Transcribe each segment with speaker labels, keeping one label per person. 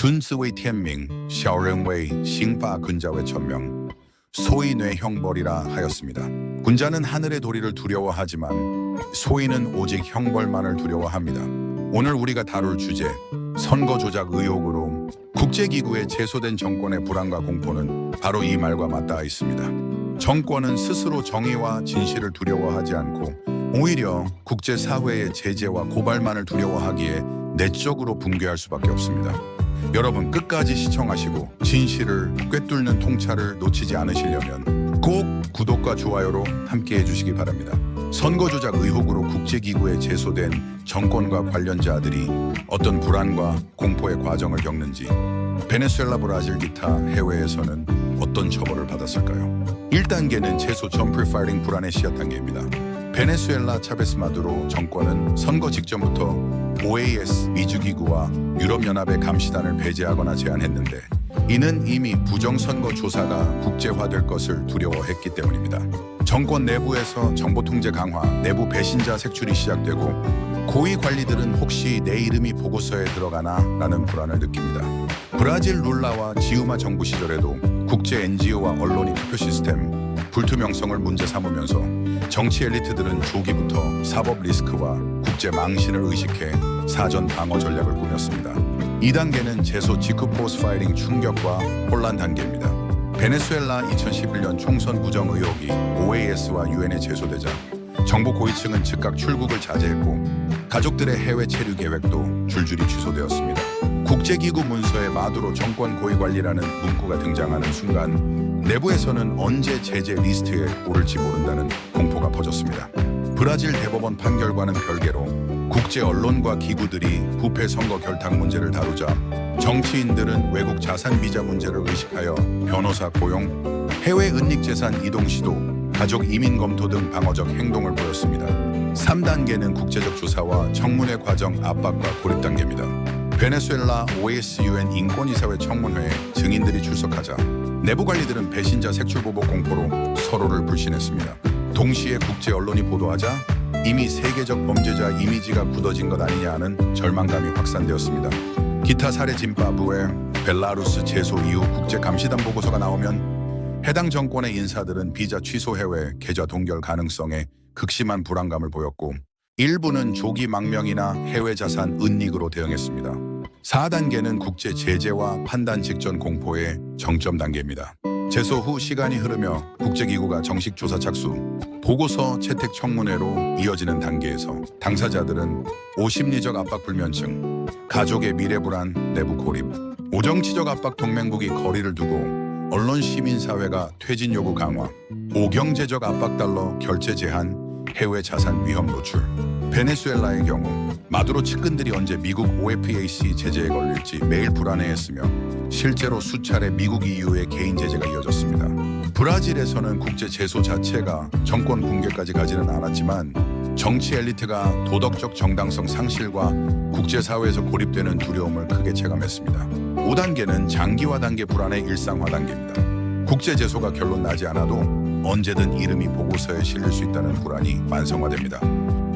Speaker 1: 준스웨이 텐밍, 샤오ren웨이, 싱파 군자의 천명, 소위 뇌형벌이라 하였습니다. 군자는 하늘의 도리를 두려워하지만 소위는 오직 형벌만을 두려워합니다. 오늘 우리가 다룰 주제, 선거 조작 의혹으로 국제기구에 제소된 정권의 불안과 공포는 바로 이 말과 맞닿아 있습니다. 정권은 스스로 정의와 진실을 두려워하지 않고 오히려 국제사회의 제재와 고발만을 두려워하기에 내적으로 붕괴할 수밖에 없습니다. 여러분 끝까지 시청하시고 진실을 꿰뚫는 통찰을 놓치지 않으시려면 꼭 구독과 좋아요로 함께 해주시기 바랍니다. 선거 조작 의혹으로 국제기구에 제소된 정권과 관련자들이 어떤 불안과 공포의 과정을 겪는지, 베네수엘라, 브라질 기타 해외에서는 어떤 처벌을 받았을까요? 1단계는 제소 점프 파이팅 불안의 씨앗 단계입니다. 베네수엘라 차베스 마두로 정권은 선거 직전부터 OAS 미주기구와 유럽연합의 감시단을 배제하거나 제한했는데, 이는 이미 부정선거 조사가 국제화될 것을 두려워했기 때문입니다. 정권 내부에서 정보 통제 강화, 내부 배신자 색출이 시작되고 고위 관리들은 혹시 내 이름이 보고서에 들어가나 라는 불안을 느낍니다. 브라질 룰라와 지우마 정부 시절에도 국제 NGO와 언론이 투표 시스템 불투명성을 문제 삼으면서 정치 엘리트들은 조기부터 사법 리스크와 국제 망신을 의식해 사전 방어 전략을 꾸몄습니다. 2단계는 제소 직후 포스트 파이팅 충격과 혼란 단계입니다. 베네수엘라 2011년 총선 부정 의혹이 OAS와 UN에 제소되자 정부 고위층은 즉각 출국을 자제했고 가족들의 해외 체류 계획도 줄줄이 취소되었습니다. 국제기구 문서에 마두로 정권 고위 관리라는 문구가 등장하는 순간 내부에서는 언제 제재 리스트에 오를지 모른다는 공포가 퍼졌습니다. 브라질 대법원 판결과는 별개로 국제 언론과 기구들이 부패 선거 결탁 문제를 다루자 정치인들은 외국 자산 비자 문제를 의식하여 변호사 고용, 해외 은닉 재산 이동 시도, 가족 이민 검토 등 방어적 행동을 보였습니다. 3단계는 국제적 조사와 청문회 과정 압박과 고립 단계입니다. 베네수엘라 OAS UN 인권이사회 청문회에 증인들이 출석하자 내부 관리들은 배신자 색출 보복 공포로 서로를 불신했습니다. 동시에 국제 언론이 보도하자 이미 세계적 범죄자 이미지가 굳어진 것 아니냐는 절망감이 확산되었습니다. 기타 사례 짐바브웨, 벨라루스 제소 이후 국제감시단 보고서가 나오면 해당 정권의 인사들은 비자 취소 해외 계좌 동결 가능성에 극심한 불안감을 보였고 일부는 조기 망명이나 해외 자산 은닉으로 대응했습니다. 4단계는 국제 제재와 판단 직전 공포의 정점 단계입니다. 제소 후 시간이 흐르며 국제기구가 정식 조사 착수, 보고서 채택 청문회로 이어지는 단계에서 당사자들은 오심리적 압박 불면증, 가족의 미래 불안, 내부 고립, 오정치적 압박 동맹국이 거리를 두고 언론 시민사회가 퇴진 요구 강화, 오경제적 압박 달러 결제 제한, 해외 자산 위험 노출. 베네수엘라의 경우 마두로 측근들이 언제 미국 OFAC 제재에 걸릴지 매일 불안해했으며 실제로 수차례 미국 EU의 개인 제재가 이어졌습니다. 브라질에서는 국제 제소 자체가 정권 붕괴까지 가지는 않았지만 정치 엘리트가 도덕적 정당성 상실과 국제사회에서 고립되는 두려움을 크게 체감했습니다. 5단계는 장기화 단계 불안의 일상화 단계입니다. 국제 제소가 결론 나지 않아도 언제든 이름이 보고서에 실릴 수 있다는 불안이 만성화됩니다.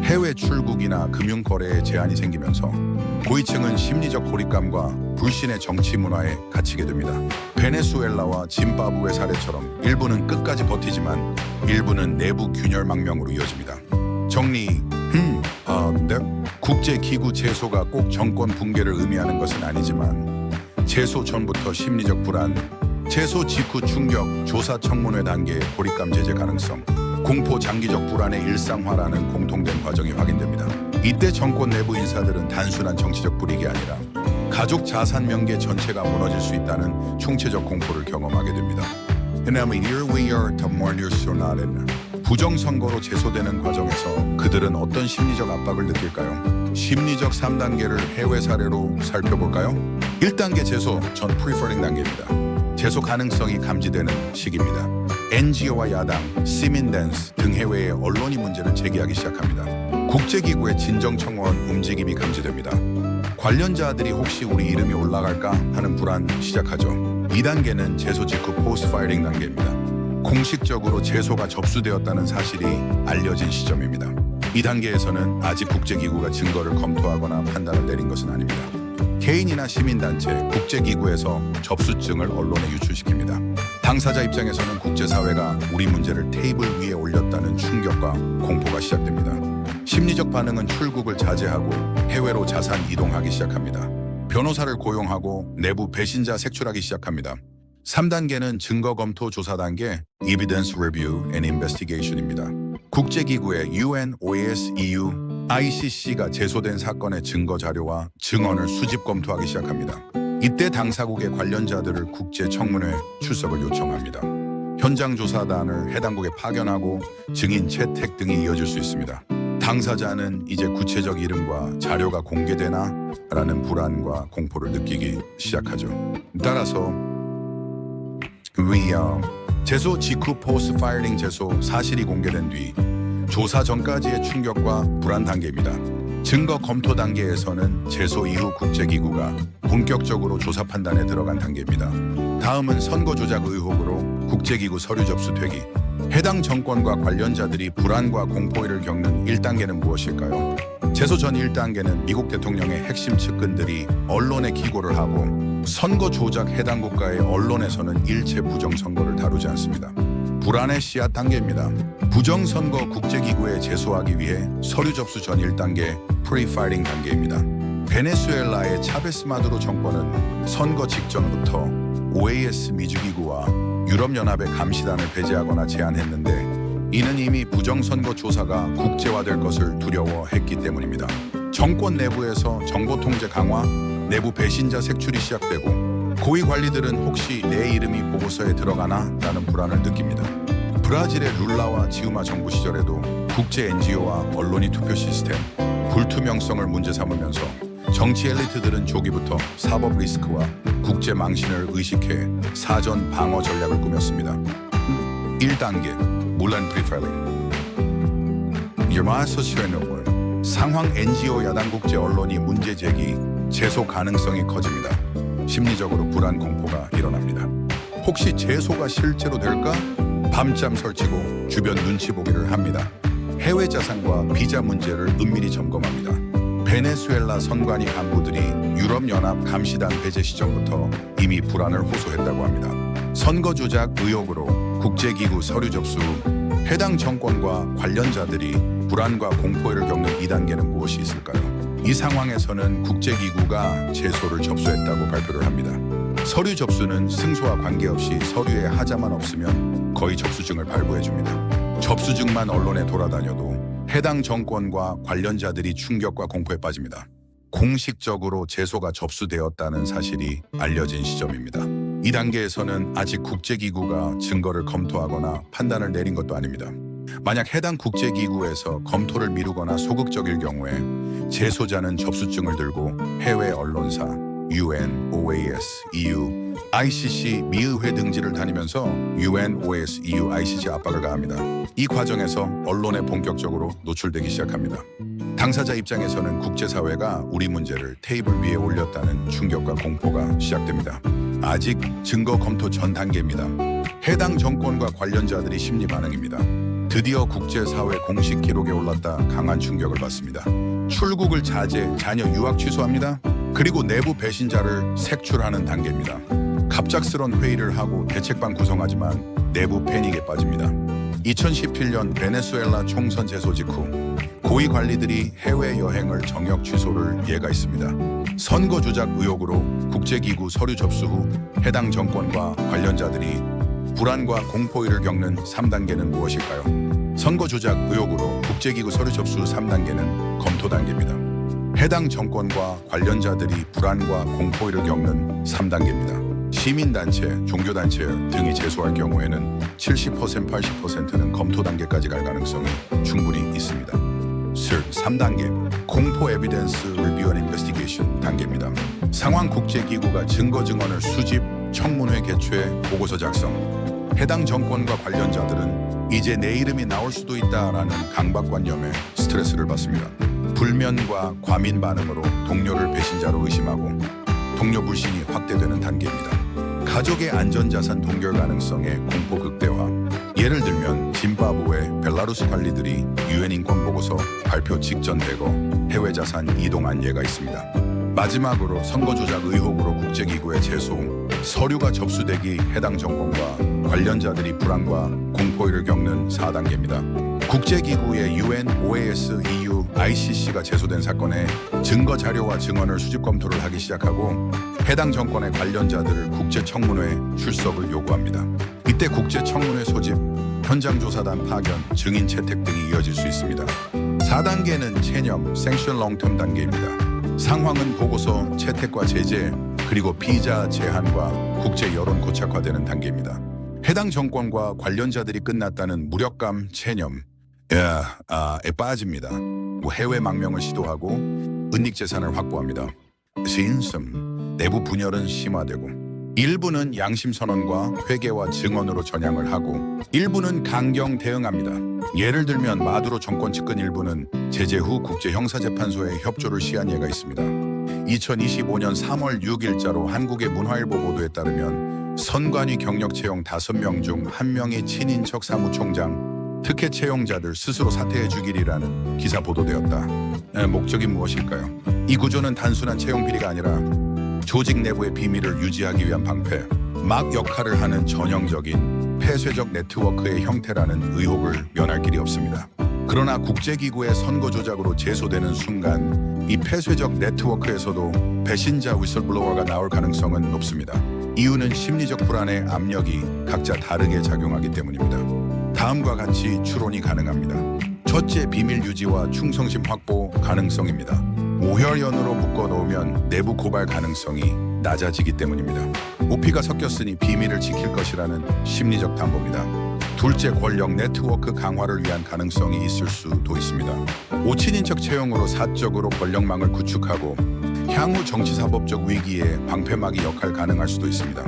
Speaker 1: 해외 출국이나 금융거래에 제한이 생기면서 고위층은 심리적 고립감과 불신의 정치 문화에 갇히게 됩니다. 베네수엘라와 짐바브웨 사례처럼 일부는 끝까지 버티지만 일부는 내부 균열 망명으로 이어집니다. 정리, 네. 국제기구 제소가 꼭 정권 붕괴를 의미하는 것은 아니지만 제소 전부터 심리적 불안, 제소 직후 충격, 조사 청문회 단계의 고립감 제재 가능성, 공포 장기적 불안의 일상화라는 공통된 과정이 확인됩니다. 이때 정권 내부 인사들은 단순한 정치적 불이익이 아니라 가족 자산 명계 전체가 무너질 수 있다는 총체적 공포를 경험하게 됩니다. 부정선거로 제소되는 과정에서 그들은 어떤 심리적 압박을 느낄까요? 심리적 3단계를 해외 사례로 살펴볼까요? 1단계 제소 전 프리퍼링 단계입니다. 제소 가능성이 감지되는 시기입니다. NGO와 야당, 시민댄스 등 해외의 언론이 문제를 제기하기 시작합니다. 국제기구의 진정청원 움직임이 감지됩니다. 관련자들이 혹시 우리 이름이 올라갈까 하는 불안 시작하죠. 2단계는 제소 직후 포스트 파이팅 단계입니다. 공식적으로 제소가 접수되었다는 사실이 알려진 시점입니다. 이 단계에서는 아직 국제기구가 증거를 검토하거나 판단을 내린 것은 아닙니다. 개인이나 시민단체, 국제기구에서 접수증을 언론에 유출시킵니다. 당사자 입장에서는 국제사회가 우리 문제를 테이블 위에 올렸다는 충격과 공포가 시작됩니다. 심리적 반응은 출국을 자제하고 해외로 자산 이동하기 시작합니다. 변호사를 고용하고 내부 배신자 색출하기 시작합니다. 3단계는 증거 검토 조사 단계 Evidence Review and Investigation입니다. 국제기구의 UN, OAS, EU, ICC가 제소된 사건의 증거 자료와 증언을 수집 검토하기 시작합니다. 이때 당사국의 관련자들을 국제청문회 출석을 요청합니다. 현장 조사단을 해당국에 파견하고 증인 채택 등이 이어질 수 있습니다. 당사자는 이제 구체적 이름과 자료가 공개되나? 라는 불안과 공포를 느끼기 시작하죠. 따라서 제소 직후 포스트 파일링 제소 사실이 공개된 뒤 조사 전까지의 충격과 불안 단계입니다. 증거 검토 단계에서는 제소 이후 국제기구가 본격적으로 조사 판단에 들어간 단계입니다. 다음은 선거 조작 의혹으로 국제기구 서류 접수되기. 해당 정권과 관련자들이 불안과 공포를 겪는 1단계는 무엇일까요? 제소 전 1단계는 미국 대통령의 핵심 측근들이 언론에 기고를 하고 선거 조작 해당 국가의 언론에서는 일체 부정선거를 다루지 않습니다. 불안의 씨앗 단계입니다. 부정선거 국제기구에 제소하기 위해 서류 접수 전 1단계 프리파이링 단계입니다. 베네수엘라의 차베스 마두로 정권은 선거 직전부터 OAS 미주기구와 유럽연합의 감시단을 배제하거나 제한했는데 이는 이미 부정선거 조사가 국제화될 것을 두려워했기 때문입니다. 정권 내부에서 정보 통제 강화, 내부 배신자 색출이 시작되고 고위 관리들은 혹시 내 이름이 보고서에 들어가나? 라는 불안을 느낍니다. 브라질의 룰라와 지우마 정부 시절에도 국제 NGO와 언론이 투표 시스템, 불투명성을 문제 삼으면서 정치 엘리트들은 조기부터 사법 리스크와 국제 망신을 의식해 사전 방어 전략을 꾸몄습니다. 1단계 물란 프리파일링 상황 NGO 야당 국제 언론이 문제 제기, 제소 가능성이 커집니다. 심리적으로 불안 공포가 일어납니다. 혹시 제소가 실제로 될까? 밤잠 설치고 주변 눈치 보기를 합니다. 해외 자산과 비자 문제를 은밀히 점검합니다. 베네수엘라 선관위 간부들이 유럽연합 감시단 배제 시점부터 이미 불안을 호소했다고 합니다. 선거 조작 의혹으로 국제기구 서류 접수 후 해당 정권과 관련자들이 불안과 공포를 겪는 2단계는 무엇이 있을까요? 이 상황에서는 국제기구가 제소를 접수했다고 발표를 합니다. 서류 접수는 승소와 관계없이 서류에 하자만 없으면 거의 접수증을 발부해줍니다. 접수증만 언론에 돌아다녀도 해당 정권과 관련자들이 충격과 공포에 빠집니다. 공식적으로 제소가 접수되었다는 사실이 알려진 시점입니다. 이 단계에서는 아직 국제기구가 증거를 검토하거나 판단을 내린 것도 아닙니다. 만약 해당 국제기구에서 검토를 미루거나 소극적일 경우에 제소자는 접수증을 들고 해외 언론사, UN, OAS, EU, ICC 미의회 등지를 다니면서 UN, OAS, EU, ICC 압박을 가합니다. 이 과정에서 언론에 본격적으로 노출되기 시작합니다. 당사자 입장에서는 국제사회가 우리 문제를 테이블 위에 올렸다는 충격과 공포가 시작됩니다. 아직 증거 검토 전 단계입니다. 해당 정권과 관련자들이 심리 반응입니다. 드디어 국제사회 공식 기록에 올랐다 강한 충격을 받습니다. 출국을 자제, 자녀 유학 취소합니다. 그리고 내부 배신자를 색출하는 단계입니다. 갑작스런 회의를 하고 대책반 구성하지만 내부 패닉에 빠집니다. 2017년 베네수엘라 총선 제소 직후 고위 관리들이 해외여행을 정역 취소를 예가했습니다. 선거 조작 의혹으로 국제기구 서류 접수 후 해당 정권과 관련자들이 불안과 공포를 겪는 3단계는 무엇일까요? 선거 조작 의혹으로 국제기구 서류 접수 후 3단계는 검토 단계입니다. 해당 정권과 관련자들이 불안과 공포를 겪는 3단계입니다. 시민단체, 종교단체 등이 제소할 경우에는 70%, 80%는 검토 단계까지 갈 가능성이 충분히 있습니다. 3단계, 공포 에비던스 리뷰 앤 인베스티게이션 단계입니다. 상황 국제기구가 증거 증언을 수집, 청문회 개최, 보고서 작성. 해당 정권과 관련자들은 이제 내 이름이 나올 수도 있다라는 강박관념에 스트레스를 받습니다. 불면과 과민 반응으로 동료를 배신자로 의심하고 동료 불신이 확대되는 단계입니다. 가족의 안전자산 동결 가능성의 공포 극대화. 예를 들면 짐바브웨, 벨라루스 관리들이 UN 인권 보고서 발표 직전 대거 해외 자산 이동한 예가 있습니다. 마지막으로 선거 조작 의혹으로 국제기구에 제소, 서류가 접수되기 해당 정권과 관련자들이 불안과 공포를 겪는 4단계입니다. 국제기구의 UN, OAS, EU, ICC가 제소된 사건에 증거 자료와 증언을 수집 검토를 하기 시작하고 해당 정권의 관련자들을 국제청문회에 출석을 요구합니다. 이때 국제청문회 소집, 현장조사단 파견, 증인 채택 등이 이어질 수 있습니다. 4단계는 체념, 생션 롱텀 단계입니다. 상황은 보고서, 채택과 제재, 그리고 비자 제한과 국제 여론 고착화되는 단계입니다. 해당 정권과 관련자들이 끝났다는 무력감, 체념, 에 빠집니다. 해외 망명을 시도하고 은닉 재산을 확보합니다. 신심, 내부 분열은 심화되고 일부는 양심 선언과 회개와 증언으로 전향을 하고 일부는 강경 대응합니다. 예를 들면 마두로 정권 측근 일부는 제재 후 국제형사재판소에 협조를 시한 예가 있습니다. 2025년 3월 6일자로 한국의 문화일보 보도에 따르면 선관위 경력 채용 5명 중 1명이 친인척 사무총장, 특혜 채용자들 스스로 사퇴해 주기리라는 기사 보도되었다. 목적이 무엇일까요? 이 구조는 단순한 채용 비리가 아니라 조직 내부의 비밀을 유지하기 위한 방패, 막 역할을 하는 전형적인 폐쇄적 네트워크의 형태라는 의혹을 면할 길이 없습니다. 그러나 국제기구의 선거 조작으로 제소되는 순간 이 폐쇄적 네트워크에서도 배신자 위슬블로어가 나올 가능성은 높습니다. 이유는 심리적 불안의 압력이 각자 다르게 작용하기 때문입니다. 다음과 같이 추론이 가능합니다. 첫째, 비밀 유지와 충성심 확보 가능성입니다. 오혈연으로 묶어놓으면 내부 고발 가능성이 낮아지기 때문입니다. 오피가 섞였으니 비밀을 지킬 것이라는 심리적 담보입니다. 둘째, 권력 네트워크 강화를 위한 가능성이 있을 수도 있습니다. 오친인척 채용으로 사적으로 권력망을 구축하고 향후 정치사법적 위기에 방패막이 역할 가능할 수도 있습니다.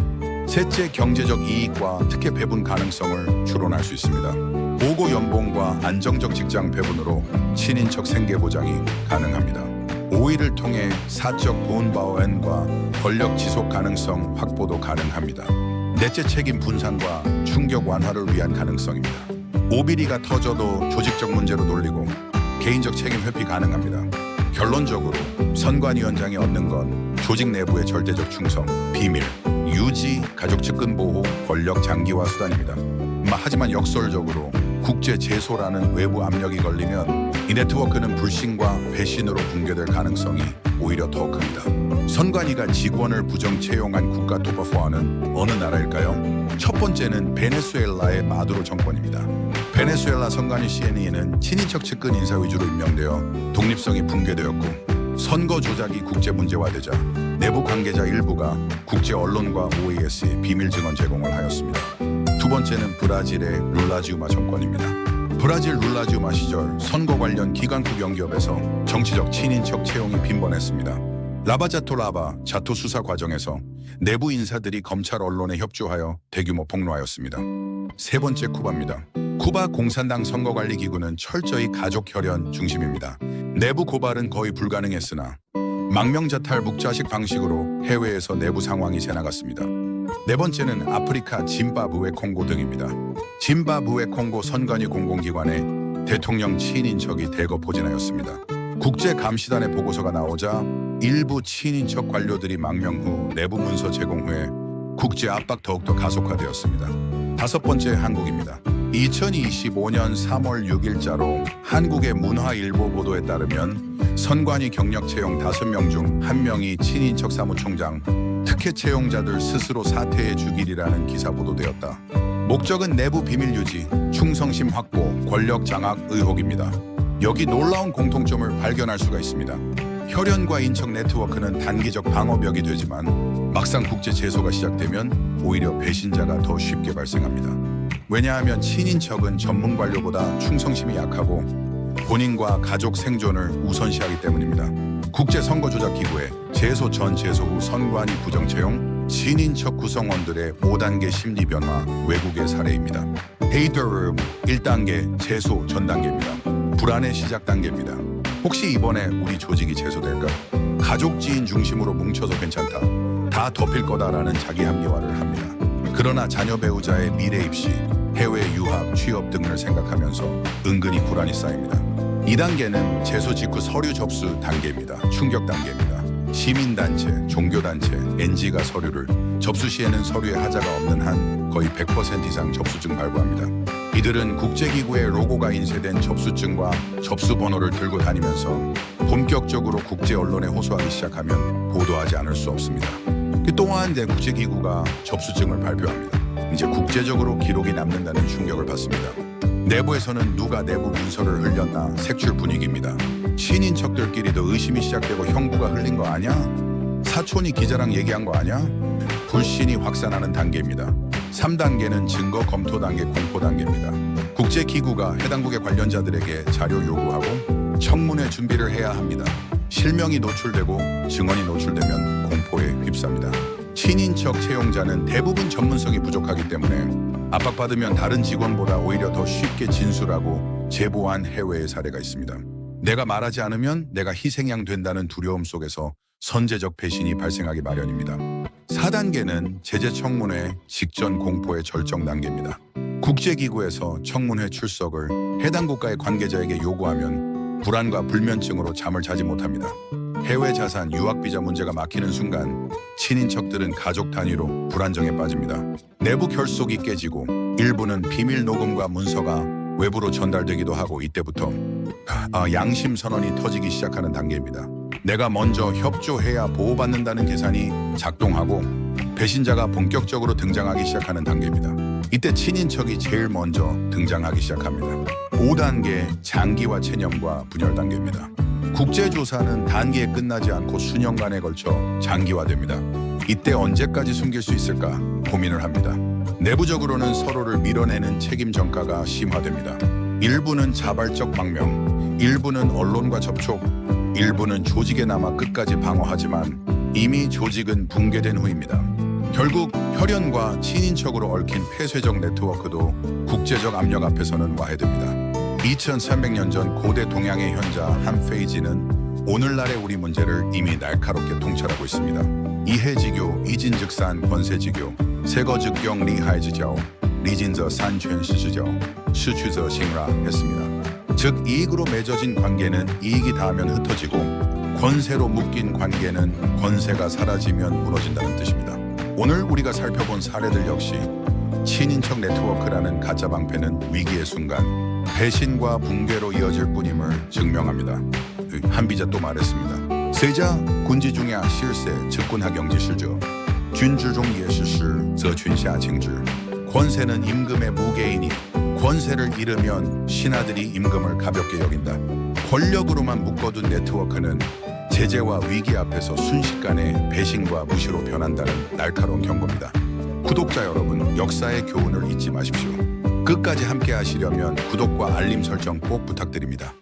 Speaker 1: 셋째, 경제적 이익과 특혜 배분 가능성을 추론할 수 있습니다. 보고 연봉과 안정적 직장 배분으로 친인척 생계 보장이 가능합니다. 5위를 통해 사적 본바오엔과 권력 지속 가능성 확보도 가능합니다. 넷째, 책임 분산과 충격 완화를 위한 가능성입니다. 오비리가 터져도 조직적 문제로 돌리고 개인적 책임 회피 가능합니다. 결론적으로 선관위원장이 얻는 건 조직 내부의 절대적 충성, 비밀, 유지, 가족 측근 보호, 권력 장기화 수단입니다. 하지만 역설적으로 국제 제소라는 외부 압력이 걸리면 이 네트워크는 불신과 배신으로 붕괴될 가능성이 오히려 더 큽니다. 선관위가 직원을 부정 채용한 국가 토퍼4는 어느 나라일까요? 첫 번째는 베네수엘라의 마두로 정권입니다. 베네수엘라 선관위 CNE는 친인척 측근 인사 위주로 임명되어 독립성이 붕괴되었고 선거 조작이 국제 문제화되자 내부 관계자 일부가 국제 언론과 OAS에 비밀 증언 제공을 하였습니다. 두 번째는 브라질의 룰라지우마 정권입니다. 브라질 룰라지우마 시절 선거 관련 기관국 연기업에서 정치적 친인척 채용이 빈번했습니다. 라바자토 라바 자토 수사 과정에서 내부 인사들이 검찰 언론에 협조하여 대규모 폭로하였습니다. 세 번째, 쿠바입니다. 쿠바 공산당 선거관리기구는 철저히 가족 혈연 중심입니다. 내부 고발은 거의 불가능했으나 망명자탈 묵자식 방식으로 해외에서 내부 상황이 새나갔습니다. 네 번째는 아프리카 짐바브웨 콩고 등입니다. 짐바브웨 콩고 선관위 공공기관에 대통령 친인척이 대거 포진하였습니다. 국제감시단의 보고서가 나오자 일부 친인척 관료들이 망명 후 내부 문서 제공 후에 국제 압박 더욱더 가속화되었습니다. 다섯 번째, 한국입니다. 2025년 3월 6일자로 한국의 문화일보 보도에 따르면 선관위 경력 채용 5명 중 1명이 친인척 사무총장, 특혜 채용자들 스스로 사퇴해 주기리라는 기사 보도되었다. 목적은 내부 비밀 유지, 충성심 확보, 권력 장악 의혹입니다. 여기 놀라운 공통점을 발견할 수가 있습니다. 혈연과 인척 네트워크는 단기적 방어벽이 되지만 막상 국제 제소가 시작되면 오히려 배신자가 더 쉽게 발생합니다. 왜냐하면 친인척은 전문 관료보다 충성심이 약하고 본인과 가족 생존을 우선시하기 때문입니다. 국제선거조작기구의 제소 전 제소 후 선관위 부정 채용, 친인척 구성원들의 5단계 심리 변화 외국의 사례입니다. 헤이더룸 1단계 제소 전 단계입니다. 불안의 시작 단계입니다. 혹시 이번에 우리 조직이 제소될까? 가족 지인 중심으로 뭉쳐서 괜찮다. 다 덮일 거다라는 자기 합리화를 합니다. 그러나 자녀 배우자의 미래 입시, 해외 유학, 취업 등을 생각하면서 은근히 불안이 쌓입니다. 2단계는 제소 직후 서류 접수 단계입니다. 충격 단계입니다. 시민단체, 종교단체, NG가 서류를 접수 시에는 서류에 하자가 없는 한 거의 100% 이상 접수증 발부합니다. 이들은 국제기구의 로고가 인쇄된 접수증과 접수번호를 들고 다니면서 본격적으로 국제 언론에 호소하기 시작하면 보도하지 않을 수 없습니다. 또한 이제 국제기구가 접수증을 발표합니다. 이제 국제적으로 기록이 남는다는 충격을 받습니다. 내부에서는 누가 내부 문서를 흘렸나 색출 분위기입니다. 친인척들끼리도 의심이 시작되고 형부가 흘린 거 아니야? 사촌이 기자랑 얘기한 거 아니야? 불신이 확산하는 단계입니다. 3단계는 증거 검토 단계, 공포 단계입니다. 국제기구가 해당국의 관련자들에게 자료 요구하고 청문회 준비를 해야 합니다. 실명이 노출되고 증언이 노출되면 공포에 휩쌉니다. 친인척 채용자는 대부분 전문성이 부족하기 때문에 압박받으면 다른 직원보다 오히려 더 쉽게 진술하고 제보한 해외의 사례가 있습니다. 내가 말하지 않으면 내가 희생양 된다는 두려움 속에서 선제적 배신이 발생하기 마련입니다. 4단계는 제재 청문회 직전 공포의 절정 단계입니다. 국제기구에서 청문회 출석을 해당 국가의 관계자에게 요구하면 불안과 불면증으로 잠을 자지 못합니다. 해외 자산, 유학비자 문제가 막히는 순간 친인척들은 가족 단위로 불안정에 빠집니다. 내부 결속이 깨지고 일부는 비밀 녹음과 문서가 외부로 전달되기도 하고 이때부터 양심 선언이 터지기 시작하는 단계입니다. 내가 먼저 협조해야 보호받는다는 계산이 작동하고 배신자가 본격적으로 등장하기 시작하는 단계입니다. 이때 친인척이 제일 먼저 등장하기 시작합니다. 5단계 장기화 체념과 분열 단계입니다. 국제조사는 단기에 끝나지 않고 수년간에 걸쳐 장기화됩니다. 이때 언제까지 숨길 수 있을까 고민을 합니다. 내부적으로는 서로를 밀어내는 책임 전가가 심화됩니다. 일부는 자발적 망명, 일부는 언론과 접촉, 일부는 조직에 남아 끝까지 방어하지만 이미 조직은 붕괴된 후입니다. 결국 혈연과 친인척으로 얽힌 폐쇄적 네트워크도 국제적 압력 앞에서는 와해됩니다. 2300년 전 고대 동양의 현자 한페이지는 오늘날의 우리 문제를 이미 날카롭게 통찰하고 있습니다. 이해지교, 이진즉산 권세지교, 세거즉경 리하이지교, 리진저 산全시지교, 수취저 싱라 했습니다. 즉 이익으로 맺어진 관계는 이익이 닿으면 흩어지고 권세로 묶인 관계는 권세가 사라지면 무너진다는 뜻입니다. 오늘 우리가 살펴본 사례들 역시 친인척 네트워크라는 가짜 방패는 위기의 순간 배신과 붕괴로 이어질 뿐임을 증명합니다. 한비자 또 말했습니다. 세자 군지중야 실세 즉군하경지 실저 균주종 예시시 저춘샤 칭지 권세는 임금의 무게이니 권세를 잃으면 신하들이 임금을 가볍게 여긴다. 권력으로만 묶어둔 네트워크는 제재와 위기 앞에서 순식간에 배신과 무시로 변한다는 날카로운 경고입니다. 구독자 여러분, 역사의 교훈을 잊지 마십시오. 끝까지 함께 하시려면 구독과 알림 설정 꼭 부탁드립니다.